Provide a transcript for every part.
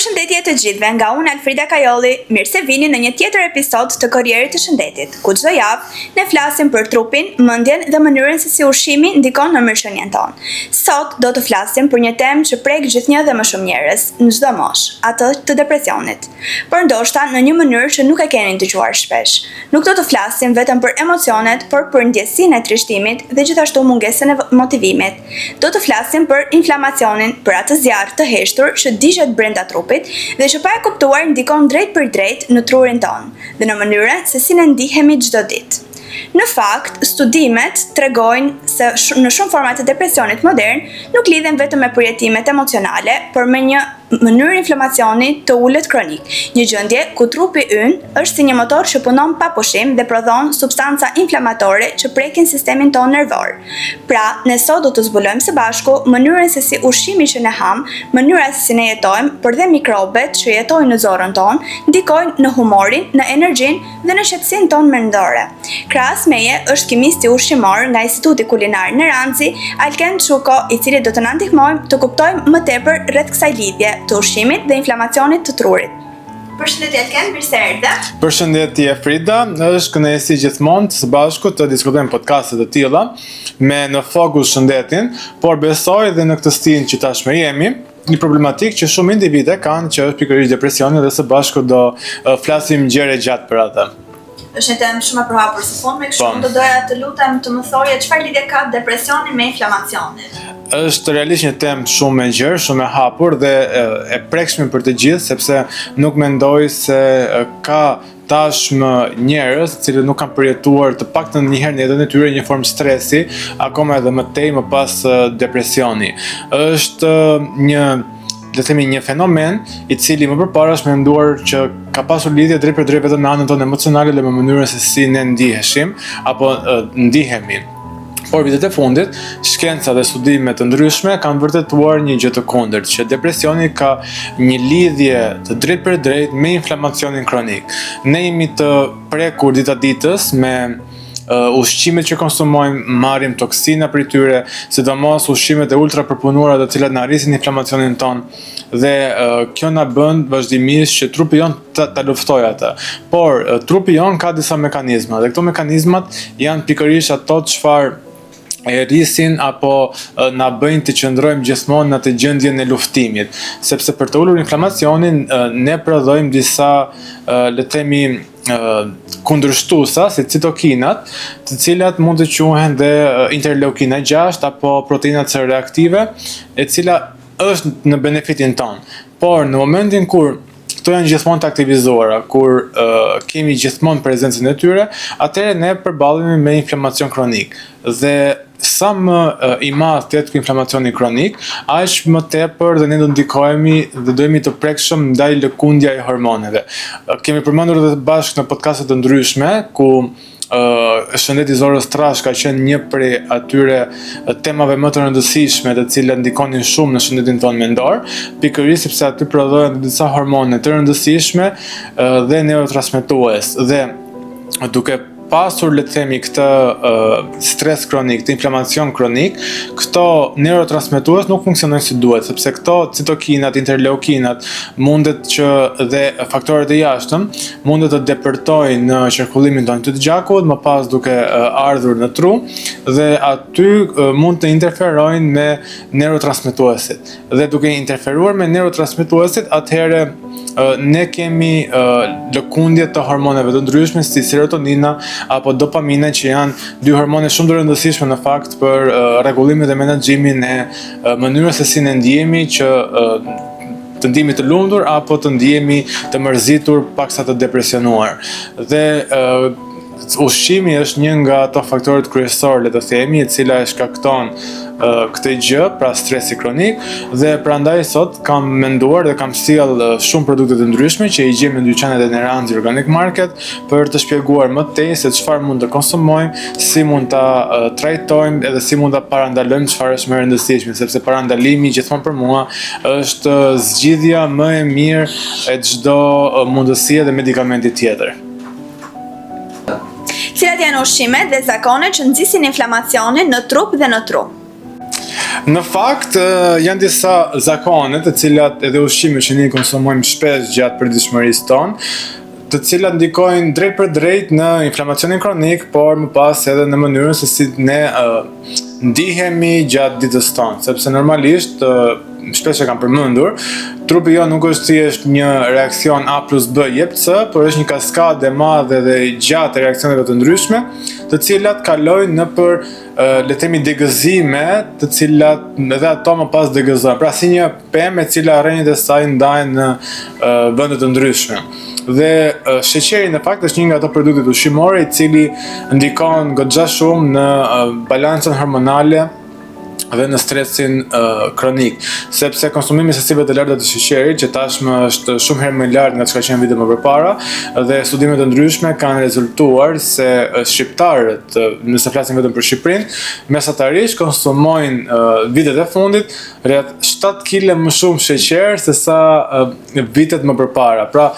Përshëndetje të gjithëve nga unë Alfrida Kajolli, mirë se vini në një tjetër episod të Korrierit të Shëndetit, ku çdo javë ne flasim për trupin, mendjen dhe mënyrën se si ushqimi ndikon në mirëqenien tonë. Sot do të flasim për një temë që prek gjithnjë dhe më shumë njerëz në çdo moshë, atë të depresionit. Por ndoshta në një mënyrë që nuk e keni dëgjuar shpesh. Nuk do të flasim vetëm për emocionet, por për ndjesinë e trishtimit dhe gjithashtu mungesën e motivimit. Do të flasim për inflamacionin, për atë zjarr të heshtur që digjet brenda trupit dhe që pa e kuptuar ndikon drejt për drejt në trurin tonë dhe në mënyrën se si ne ndihemi çdo ditë. Në fakt, studimet tregojnë se në shumë forma të depresionit modern nuk lidhen vetëm me përjetimet emocionale, por me një mënyrë inflamacioni të ulët kronik, një gjendje ku trupi ynë është si një motor që punon pa pushim dhe prodhon substanca inflamatore që prekin sistemin tonë nervor. Pra, ne sot do të zbulojmë së bashku mënyrën se si ushqimi që ne ham, mënyra se si ne jetojmë, por dhe mikrobet që jetojnë në zorën tonë, ndikojnë në humorin, në energjinë dhe në qetësinë tonë mendore. Krahas meje është kimisti ushqimor nga Instituti Kulinar në Ranzi, Alken Çuko, i cili do të na ndihmojë të kuptojmë më tepër rreth kësaj lidhje të ushqimit dhe inflamacionit të trurit. Përshëndetje Alken, mirë se erdhe. Përshëndetje Frida, është kënaqësi gjithmonë të së bashku të diskutojmë podcaste të tilla me në fokus shëndetin, por besoj dhe në këtë stin që tashmë jemi, një problematikë që shumë individe kanë që është pikërisht depresioni dhe së bashku do flasim gjëre gjatë për atë. Është një temë shumë e përhapur së fundmi, kështu do doja të lutem të më thoje çfarë lidhje ka depresioni me inflamacionin. Është realisht një temë shumë e gjerë, shumë e hapur dhe e prekshme për të gjithë, sepse nuk mendoj se ka tashmë njerëz të cilët nuk kanë përjetuar të paktën një herë në jetën e tyre një formë stresi, akoma edhe më tej më pas depresioni. Është një fenomen i cili më përpara është menduar që ka pasur lidhje drejt për drejt vetëm me anën tonë emocionale dhe me mënyrën se si ne ndiheshim apo ndihemi. Por vitet e fundit, shkenca dhe studime të ndryshme kanë vërtetuar një gjë të kundërt, që depresioni ka një lidhje të drejt për drejt me inflamacionin kronik. Ne jemi të prekur dita ditës me ushqimet që konsumojmë, marrim toksina prej tyre, sidomos ushqimet e ultra përpunuara të cilat na rrisin inflamacionin ton dhe kjo na bën vazhdimisht që trupi jon ta luftojë atë. Por trupi jon ka disa mekanizma dhe këto mekanizmat janë pikërisht ato çfarë e rrisin apo na bëjnë të qëndrojmë gjithmonë në atë gjendjen e luftimit, sepse për të ulur inflamacionin ne prodhojmë disa le të themi kundërshtuesa si citokinat, të cilat mund të quhen dhe interleukina 6 apo proteina C reaktive, e cila është në benefitin ton. Por në momentin kur këto janë gjithmonë të aktivizuara, kur kemi gjithmonë prezencën e tyre, atëherë ne përballemi me inflamacion kronik. Dhe sa më i madh të jetë inflamacioni kronik, aq më tepër dhe ne do ndikohemi dhe do jemi të prekshëm ndaj lëkundja e hormoneve. Kemi përmendur edhe bashkë në podcaste të ndryshme ku shëndeti zorës trash ka qenë një prej atyre temave më të rëndësishme të cilat ndikonin shumë në shëndetin tonë mendor, pikërisht sepse aty prodhohen disa hormone të rëndësishme dhe neurotransmetues dhe duke pasur le të themi këtë stres kronik, këtë inflamacion kronik, këto neurotransmetues nuk funksionojnë si duhet, sepse këto citokinat, interleukinat mundet që dhe faktorët e jashtëm mundet të depërtojnë në qarkullimin tonë të gjakut, më pas duke ardhur në tru dhe aty mund të interferojnë me neurotransmetuesit. Dhe duke interferuar me neurotransmetuesit, atëherë ne kemi lëkundje të hormoneve të ndryshme si serotonina apo dopamina, që janë dy hormone shumë të rëndësishme në fakt për rregullimin dhe menaxhimin e mënyrës se si ne ndihemi që të ndihemi të lumtur apo të ndihemi të mërzitur paksa të depresionuar. Dhe ushqimi është një nga ato faktorët kryesorë, le të themi, e cila e shkakton këtë gjë, pra stresi kronik, dhe prandaj sot kam menduar dhe kam sjell shumë produkte të ndryshme që i gjejmë në dyqanet e Neranzi Organic Market për të shpjeguar më tej se çfarë mund të konsumojmë, si mund ta trajtojmë edhe si mund ta parandalojmë çfarë është më e rëndësishme, sepse parandalimi gjithmonë për mua është zgjidhja më e mirë e çdo mundësie dhe medikamenti tjetër. Cilat janë ushqimet dhe zakonet që nxisin inflamacionin në trup dhe në tru? Në fakt, janë disa zakone të cilat edhe ushqime që ne konsumojmë shpesh gjatë përditshmërisë tonë, të cilat ndikojnë drejt për drejt në inflamacionin kronik, por më pas edhe në mënyrën se si ne ndihemi gjatë ditës tonë, sepse normalisht shpesh e kam përmendur, trupi jo nuk është thjesht një reakcion A plus B jep C, por është një kaskadë e madhe dhe gjatë e reaksioneve të ndryshme, të cilat kalojnë nëpër le të themi degëzime, të cilat edhe ato më pas degëzohen. Pra si një pemë e cila rrjenjët e saj ndahen në vende të ndryshme. Dhe sheqeri në fakt është një nga ato produkte ushqimore i cili ndikon goxha shumë në balancën hormonale dhe në stresin kronik, sepse konsumimi i sasive të larta të sheqerit, që tashmë është shumë herë më i lartë nga çka qenë vite më përpara, dhe studime të ndryshme kanë rezultuar se shqiptarët, nëse flasim vetëm për Shqipërinë, mesatarisht konsumojnë vitet e fundit rreth 7 kg më shumë sheqer se sa vitet më përpara. Pra,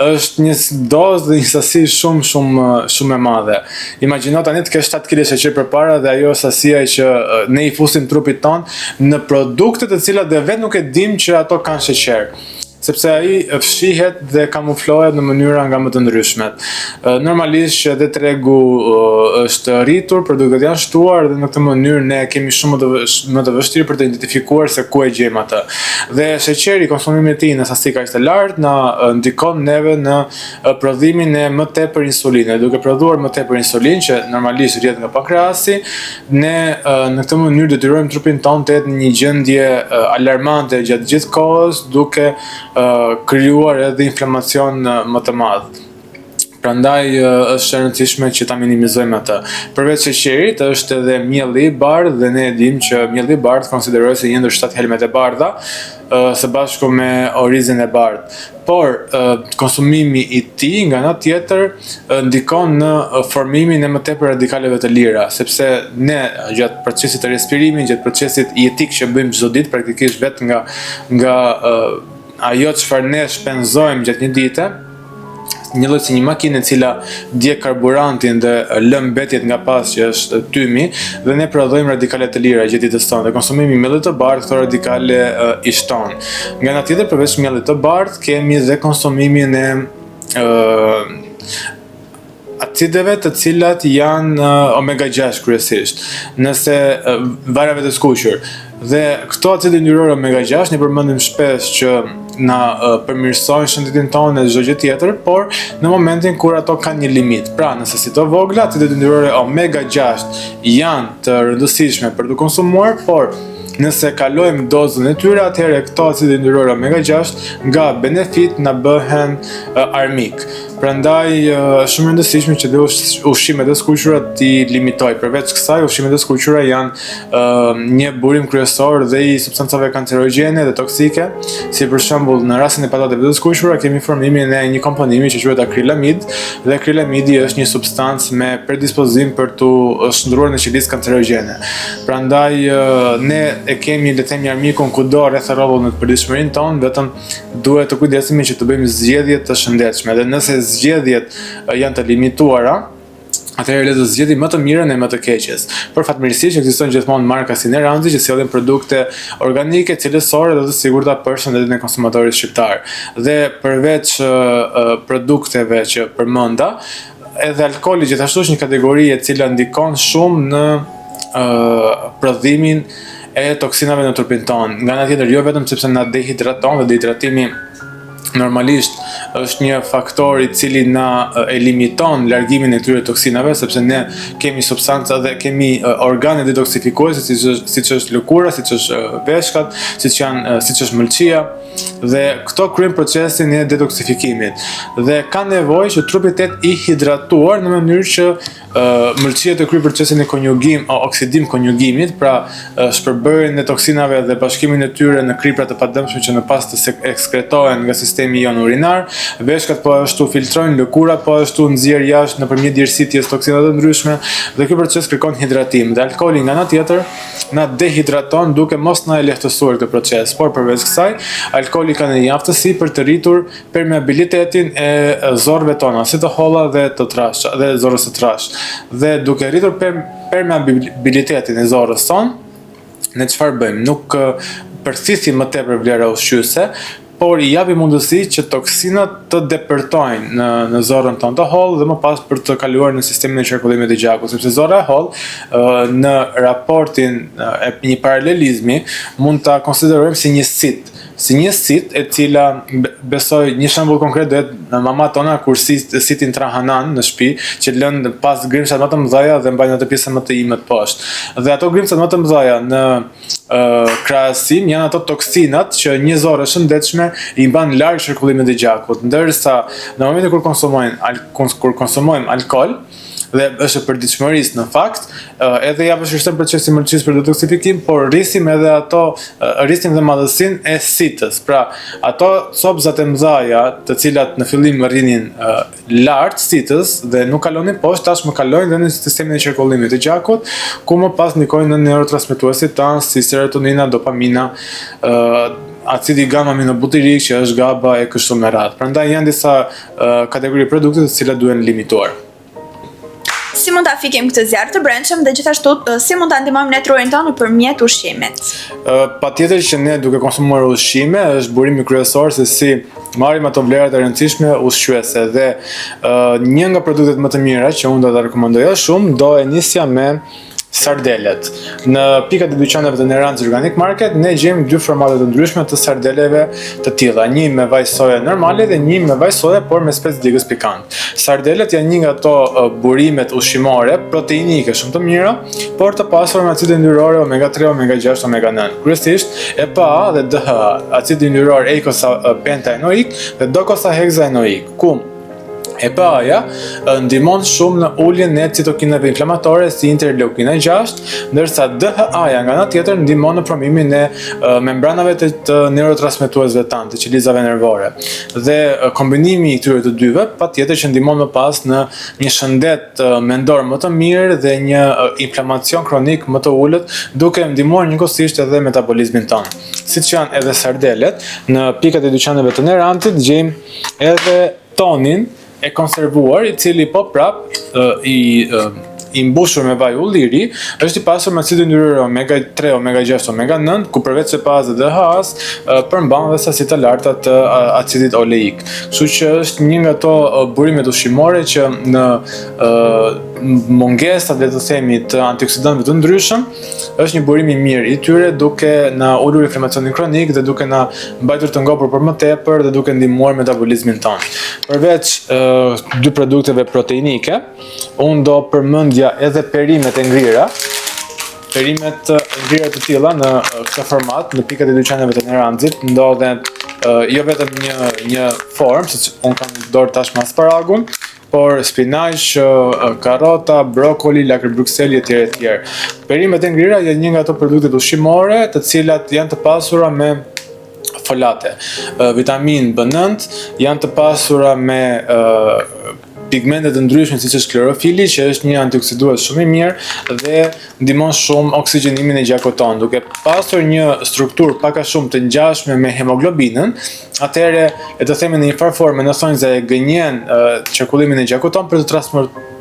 është një dozë dhe një sasi shumë e madhe. Imagjino tani të kesh 7 kg sheqer përpara dhe ajo sasia që ne i fusim trupit ton në produkte të cilat dhe vetë nuk e dim që ato kanë sheqer, sepse ai fshihet dhe kamuflohet në mënyra nga më të ndryshmet. Normalisht që edhe tregu është rritur, produktet janë shtuar dhe në këtë mënyrë ne kemi shumë më të vështirë për të identifikuar se ku e gjejmë atë. Dhe sheqeri, konsumimi i tij në sasi kaq të lartë na ndikon neve në prodhimin e më tepër insuline. Duke prodhuar më tepër insulinë, që normalisht rrjedh nga pankreasi, ne në këtë mënyrë detyrojmë trupin tonë të jetë në një gjendje alarmante gjatë gjithë kohës, duke krijuar edhe inflamacion më të madh. Prandaj është e rëndësishme që ta minimizojmë atë. Përveç sheqerit është edhe mielli i bardhë dhe ne e dimë që mielli i bardhë konsiderohet si një ndër 7 helmet e bardha, së bashku me orizin e bardhë. Por konsumimi i tij nga ana tjetër ndikon në formimin e më tepër radikaleve të lira, sepse ne gjatë procesit të respirimit, gjatë procesit jetik që bëjmë çdo ditë, praktikisht vetë nga ajo çfarë ne shpenzojmë gjatë një dite, një lloj si një makinë e cila djeg karburantin dhe lë mbetjet nga pas që është tymi, dhe ne prodhojmë radikale të lira gjatë ditës tonë. Dhe konsumimi i miellit të bardhë këto radikale i shton. Nga ana tjetër, përveç miellit të bardhë, kemi dhe konsumimin e acideve të cilat janë omega 6 kryesisht, nëse varave të skuqur. Dhe këto acide yndyrore omega 6 ne përmendim shpesh që na përmirësojnë shëndetin tonë dhe çdo gjë tjetër, por në momentin kur ato kanë një limit. Pra, nëse si të vogla, acidet yndyrore omega 6 janë të rëndësishme për të konsumuar, por nëse kalojmë dozën e tyre, atëherë këto acide yndyrore omega 6 nga benefit na bëhen armik. Prandaj shumë rëndësishme që dhe ushqimet e skuqura ti limitoj. Përveç kësaj, ushqimet e skuqura janë një burim kryesor dhe i substancave kancerogjene dhe toksike, si për shembull në rastin e patateve të skuqura kemi formimin e një komponimi që quhet akrilamid, dhe akrilamidi është një substancë me predispozim për të shndruar në qelizë kancerogjene. Prandaj ne e kemi le të themi armikun kudo rreth rrotull në përditshmërinë tonë, vetëm duhet të kujdesemi që të bëjmë zgjedhje të shëndetshme. Dhe nëse zgjedhjet janë të limituara, atëherë le të zgjedhim më të mirën e më të keqes. Për fatmirësisht ekzistojnë gjithmonë marka si Neranzi që sjellin produkte organike, cilësore dhe të sigurta për shëndetin e konsumatorit shqiptar. Dhe përveç produkteve që përmenda, edhe alkooli gjithashtu është një kategori e cila ndikon shumë në prodhimin e toksinave në trupin tonë. Nga ana tjetër, jo vetëm sepse na dehidraton, dhe dehidratimi normalisht është një faktor i cili na e limiton largimin e këtyre toksinave, sepse ne kemi substanca dhe kemi organe detoksifikuese, siç është lëkura, siç është veshkat, siç është mëlçia, dhe këto kryejnë procesin e detoksifikimit. Dhe ka nevojë që trupi të jetë i hidratuar në mënyrë që mëlçia të kryejë procesin e oksidim konjugimit, pra shpërbërjen e toksinave dhe bashkimin e tyre në kripra të padëmshme që në pas të ekskretohen nga sistemi jon urinar, veshkat po ashtu filtrojnë, lëkura po ashtu nxjerr jashtë nëpërmjet djersitjes toksinat të ndryshme, dhe ky proces kërkon hidratim. Dhe alkooli nga ana tjetër na dehidraton duke mos na e lehtësuar këtë proces. Por përveç kësaj, alkooli ka një aftësi për të rritur permeabilitetin e zorrëve tona, si të holla dhe të trashë, dhe zorrës së trashë. Dhe duke rritur permeabilitetin e zorrës tonë, ne çfarë bëjmë? Nuk përthisim më tepër vlera ushqyese, por i japi mundësi që toksinat të depërtojnë në zorrën tonë të hollë dhe më pas për të kaluar në sistemin e qarkullimit të gjakut, sepse zorra e hollë në raportin e një paralelizmi mund ta konsiderojmë si një sit e cila, besoj, një shembull konkret do jetë mama tona kur sitin trahanan në shtëpi, që lënë pas grimsat më të mëdha dhe mbajnë atë pjesën më të imët poshtë. Dhe ato grimsat më të mëdha në krahasim janë ato toksinat që një zorë e shëndetshme i mban larg qarkullimit të gjakut, ndërsa në momentin kur konsumojmë alkool dhe është e përditshmërisë në fakt, edhe ja vështirëson procesin mërçisë për detoksifikim, por rrisim edhe rrisim dhe madhësinë e sitës. Pra, ato copzat e mëdha, të cilat në fillim rrinin lart sitës dhe nuk kalonin poshtë, tashmë kalojnë dhe në sistemin e qarkullimit të gjakut, ku më pas ndikojnë në neurotransmetuesit tanë si serotonina, dopamina, acidi gamma aminobutyrik që është GABA e kështu me radhë. Prandaj janë disa kategori produkte të cilat duhen limituar. Si mund ta fikim këtë zjarr të brendshëm dhe gjithashtu si mund ta ndihmojmë ne trurin tonë nëpërmjet ushqimit? Patjetër që ne duke konsumuar ushqime është burimi kryesor se si marrim ato vlerat e rëndësishme ushqyese dhe një nga produktet më të mira që unë do ta rekomandoja shumë do e nisja me sardelet. Në pikat e dyqaneve të Neranz Organic Market ne gjejmë dy formate të ndryshme të sardeleve të tilla, një me vaj soje normale dhe një me vaj soje por me spec djegës pikant. Sardelet janë një nga ato burimet ushqimore proteinike shumë të mira, por të pasura me acide yndyrore omega 3, omega 6, omega 9. Kryesisht EPA dhe DHA, acidi yndyror eicosapentaenoik dhe docosahexaenoik, ku EPA-ja ndihmon shumë në uljen e citokinave inflamatore si interleukina 6, ndërsa DHA-ja nga ana tjetër ndihmon në formimin e membranave të neurotransmetuesve tanë, të qelizave nervore. Dhe kombinimi i këtyre të dyve patjetër që ndihmon më pas në një shëndet mendor më të mirë dhe një inflamacion kronik më të ulët, duke ndihmuar njëkohësisht edhe metabolizmin tonë. Siç janë edhe sardelet, në pikat e dyqaneve të Neranzit gjejmë edhe tonin e konservuar, i cili po prap i mbushur me vaj ulliri, është i pasur me acide yndyrore omega 3, omega 6, omega 9, ku përveç EPA-s dhe DHA-s përmban dhe sasi të larta të acidit oleik. Kështu që është një nga ato burimet ushqimore që në mungesat le të themi të antioksidantëve të ndryshëm është një burim i mirë i tyre duke na ulur inflamacionin kronik dhe duke na mbajtur të ngopur për më tepër dhe duke ndihmuar metabolizmin tonë. Përveç dy produkteve proteinike, unë do përmendja edhe perimet e ngrira. Perimet e ngrira të tilla në këtë format, në pikat e dyqaneve të Neranzit, ndodhen jo vetëm një formë, siç unë kam dorë tashmë asparagun, por spinaq, karrota, brokoli, lakër brukseli etj. Perimet e ngrira janë një nga ato produktet ushqimore të cilat janë të pasura me folate, vitamin B9, janë të pasura me pigmente të ndryshme siç është klorofili, që është një antioksidues shumë i mirë dhe ndihmon shumë oksigjenimin e gjakut tonë. Duke pasur një strukturë pak a shumë të ngjashme me hemoglobinën, atëherë le të themi në një farë forme në thonjza e gënjen qarkullimin e gjakut tonë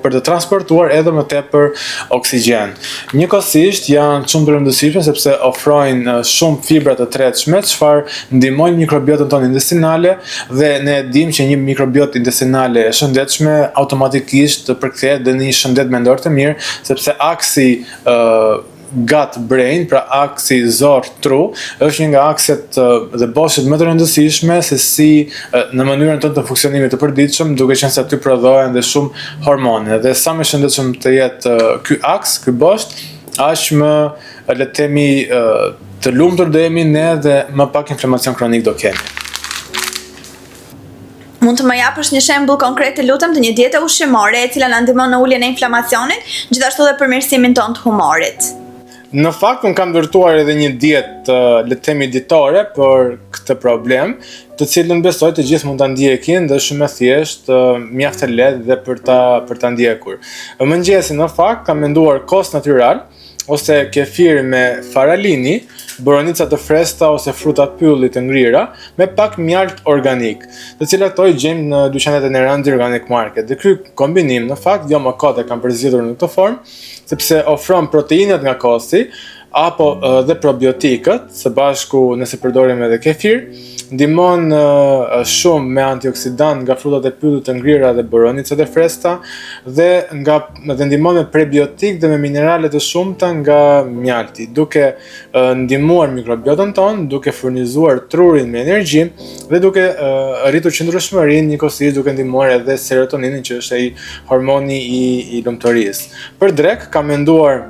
për të transportuar edhe më tepër oksigjen. Njëkohësisht janë shumë të rëndësishme sepse ofrojnë shumë fibra të tretshme, çfarë ndihmojnë mikrobiotën tonë intestinale dhe ne dimë që një mikrobiot intestinale e shëndetshme automatikisht përkthehet në një shëndet mendor të mirë, sepse aksi gut brain, pra aksi zor-tru, është një nga akset dhe boshet më të rëndësishme se si në mënyrën tonë të funksionimit të përditshëm, duke qenë se aty prodhohen dhe shumë hormone. Dhe sa më shëndetshëm të jetë ky aks, ky bosht, aq më le të themi të lumtur do jemi ne dhe më pak inflamacion kronik do kemi. Mund të më japësh një shembull konkret të lutem të një diete ushqimore e cila na ndihmon në uljen e inflamacionit, gjithashtu dhe përmirësimin tonë të humorit? Në fakt, unë kam ndërtuar edhe një dietë, le të themi ditore për këtë problem, të cilën besoj të gjithë mund ta ndjekin dhe shumë e thjeshtë, mjaft e lehtë dhe për ta ndjekur. Mëngjesi në fakt kam menduar kos natyral ose kefir me faralini, boronica të freskëta ose fruta pylli të ngrira me pak mjalt organik, të cilat ato i gjejmë në dyqanet e Neranz Organic Market. Dhe ky kombinim në fakt jo më kot e kam përzgjedhur në këtë formë, sepse ofron proteinat nga kosi, apo dhe probiotikët, së bashku nëse përdorim edhe kefir, ndihmon shumë me antioksidant nga frutat e pyllit të ngrira dhe boronicat e freskëta dhe ndihmon me prebiotik dhe me minerale të shumta nga mjalti, duke ndihmuar mikrobiotën tonë, duke furnizuar trurin me energji dhe duke rritur qëndrueshmërinë, njëkohësisht duke ndihmuar edhe serotoninin që është ai hormoni i lumturisë. Për drek kam menduar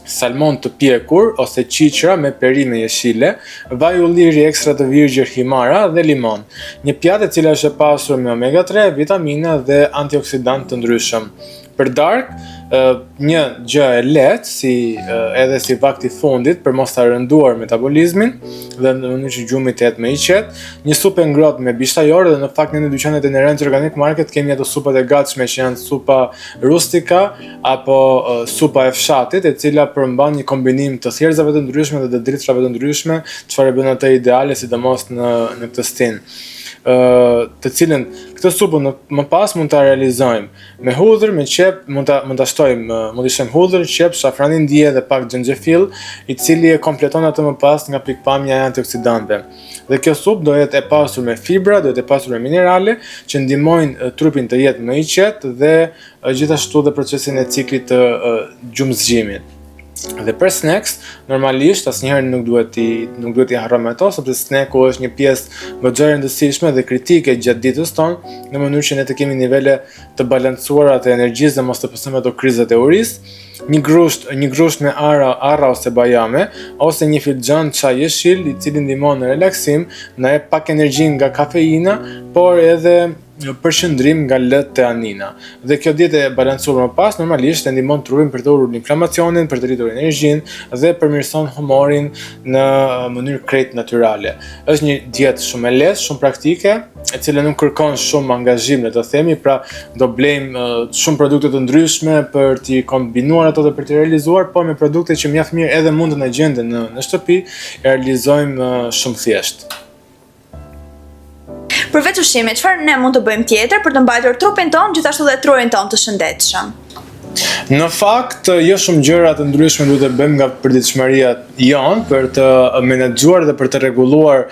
salmon të pjekur ose qiqra me perime jeshile, vaj ulliri ekstra të virgjër himara dhe limon. Një pjatë e cila është e pasur me omega 3, vitamina dhe antioksidant të ndryshëm. Për darkë, një gjë e lehtë edhe si vakti fundit për mos ta rënduar metabolizmin dhe në mënyrë që gjumi të jetë më i qetë, një supë ngrohtë me bishtajor dhe në fakt në dyqanet e Nerenci Organic Market kemi ato supat e gatshme që janë supa rustika apo supa e fshatit, e cila përmban një kombinim të thjerrzave të ndryshme dhe të dritrave të ndryshme, çfarë bën atë ideale sidomos në këtë stinë. Të cilën këtë supë më pas mund ta realizojmë me hudhër, me qep, mund ta shtojmë, mund të shtojmë hudhër, qep, shafranin dije dhe pak xhenxhefil, i cili e kompleton atë më pas nga pikpamja e antioksidantëve. Dhe kjo supë do jetë e pasur me fibra, do jetë e pasur me minerale që ndihmojnë trupin të jetë më i qetë dhe gjithashtu dhe procesin e ciklit të gjumëzgjimit. Dhe për snacks, normalisht asnjëherë nuk duhet i harrojmë ato, sepse snacku është një pjesë goxha e rëndësishme dhe kritike gjatë ditës tonë, në mënyrë që ne të kemi nivele të balancuara të energjisë dhe mos të pasojmë ato krizat e urisë. Një grusht me arra ose bajame, ose një filxhan çaj jeshil, i cili ndihmon në relaksim, na jep pak energji nga kafeina, por edhe përqendrim nga L-teanina. Dhe kjo dietë e balancuar më pas normalisht e ndihmon trupin për të ulur inflamacionin, për të rritur energjinë dhe përmirëson humorin në mënyrë krejt natyrale. Është një dietë shumë e lehtë, shumë praktike, e cila nuk kërkon shumë angazhim, le të themi, pra do blejmë shumë produkte të ndryshme për t'i kombinuar ato dhe për t'i realizuar, por me produkte që mjaft mirë edhe mund të na gjenden në shtëpi, e realizojmë shumë thjesht. Përveç ushqimit, çfarë ne mund të bëjmë tjetër për të mbajtur trupin tonë gjithashtu dhe trurin tonë të shëndetshëm? Në fakt, jo shumë gjëra të ndryshme duhet të bëjmë nga përditshmëria jonë për të menaxhuar dhe për të rregulluar,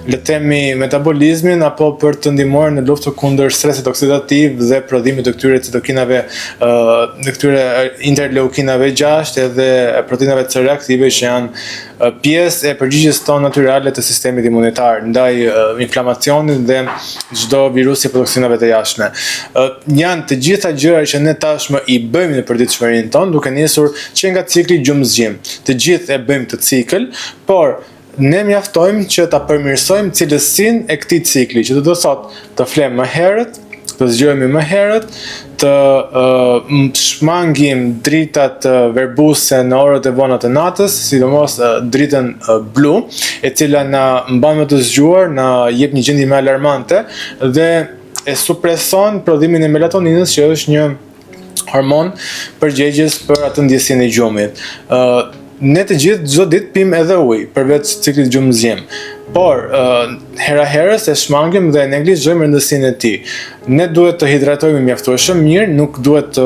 le të themi, metabolizmin apo për të ndihmuar në luftën kundër stresit oksidativ dhe prodhimit të këtyre citokinave, të këtyre interleukinave 6 edhe proteinave C reaktive që janë pjesë e përgjigjes tonë natyrale të sistemit imunitar ndaj inflamacionit dhe çdo virusi apo toksinave të jashtme. Janë të gjitha gjërat që ne tashmë i bëjmë në përditshmërinë tonë, duke nisur që nga cikli gjumëzgjim. Të gjithë e bëjmë të cikël, por ne mjaftojmë që ta përmirësojmë cilësinë e këtij cikli, që do të thotë të flem më herët, të zgjohemi më herët, të shmangim dritat verbuse në orët e vona të natës, sidomos dritën blu, e cila na mban më të zgjuar, na jep një gjendje më alarmante dhe e supreson prodhimin e melatoninës, që është një hormon përgjegjës për atë ndjesinë e gjumit. Ne të gjithë çdo ditë pim edhe ujë përveç ciklit gjumëzgjim, por hera herës e shmangim dhe neglizhojmë rëndësinë e tij. Ne duhet të hidratojmë mjaftueshëm mirë, nuk duhet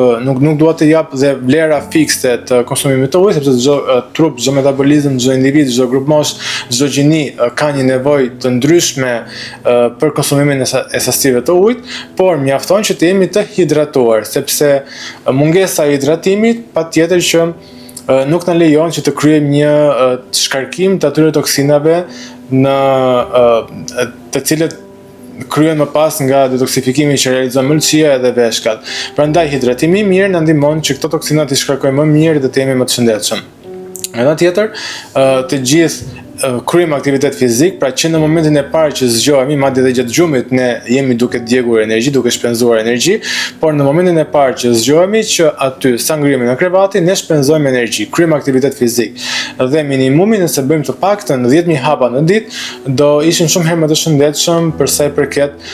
të jap dhe vlera fikse të konsumimit të ujit, sepse çdo trup, çdo metabolizëm, çdo individ, çdo grup mosh, çdo gjini ka një nevojë të ndryshme për konsumimin e sasive të ujit, por mjafton që të jemi të hidratuar, sepse mungesa e hidratimit patjetër që nuk na lejon që të kryejmë një shkarkim të atyre toksinave të cilët kryen më pas nga detoksifikimi që realizon mëlçia edhe veshkat. Prandaj hidratimi i mirë na ndihmon që këto toksina të shkarkojmë më mirë dhe të jemi më të shëndetshëm. Nga tjetër, të gjithë kryejmë aktivitet fizik, pra që në momentin e parë që zgjohemi, madje edhe gjatë gjumit ne jemi duke djegur energji, duke shpenzuar energji, por në momentin e parë që zgjohemi, që aty sa ngrihemi në krevati, ne shpenzojmë energji, kryejmë aktivitet fizik. Dhe minimumi nëse bëjmë të paktën 10.000 hapa në ditë, do ishim shumë herë më të shëndetshëm për sa i përket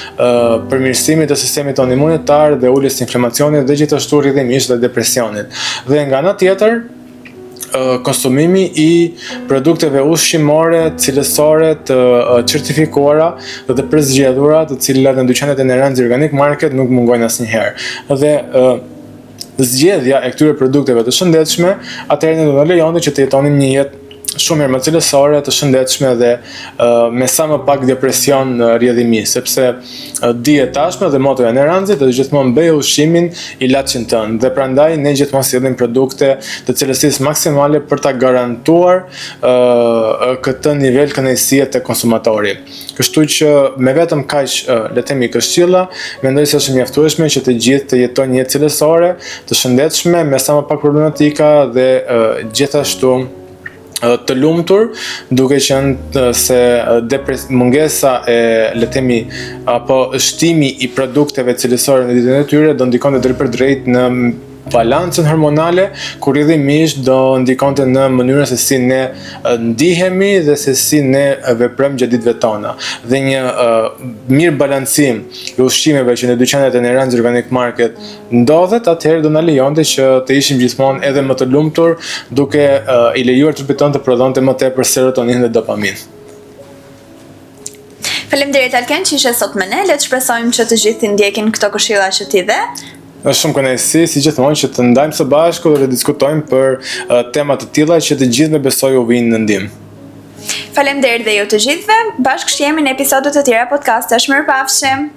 përmirësimit të sistemit tonë imunitar dhe uljes së inflamacionit dhe gjithashtu rrjedhimisht dhe depresionit. Dhe nga ana tjetër, konsumimi i produkteve ushqimore, cilësore, të certifikuara dhe të përzgjedhura, të cilat në dyqanet e Nerenci Organic Market nuk mungojnë asnjëherë. Dhe zgjedhja e këtyre produkteve të shëndetshme, atëherë ne do na lejonte që të jetonim një jetë shumë mirë, më cilësore, të shëndetshme dhe me sa më pak depresion rrjedhimi, sepse dihet tashmë dhe motoja e Neranzit është gjithmonë bëj ushqimin ilaçin tënd dhe prandaj ne gjithmonë sillim produkte të cilësisë maksimale për ta garantuar këtë nivel kënaqësie te konsumatori. Kështu që me vetëm kaq le të themi këshilla, mendoj se është mjaftueshme që të gjithë të jetojnë një jetë cilësore, të shëndetshme, me sa më pak problematika dhe gjithashtu të lumtur, duke qenë se mungesa e le të themi apo shtimi i produkteve cilësore në ditën e tyre do ndikonte drejt për drejt në balancën hormonale, kur rrjedhimisht do ndikonte në mënyrën se si ne ndihemi dhe se si ne veprojmë gjatë ditëve tona. Dhe një mirë balancim i ushqimeve që në dyqanet e Neranz Organic Market ndodhet, atëherë do na lejonte që të ishim gjithmonë edhe më të lumtur, duke i lejuar trupit tonë të prodhonte më tepër serotonin dhe dopamin. Faleminderit Alken që ishe sot me ne. Le të shpresojmë që të gjithë të ndjekin këto këshilla që ti dhe. Është shumë kënaqësi si gjithmonë që të ndajmë së bashku dhe të diskutojmë për tema të tilla që të gjithë me besoj u vinë në ndihmë. Faleminderit dhe ju të gjithëve. Bashkë jemi në episode të tjera podcastesh. Mirupafshim.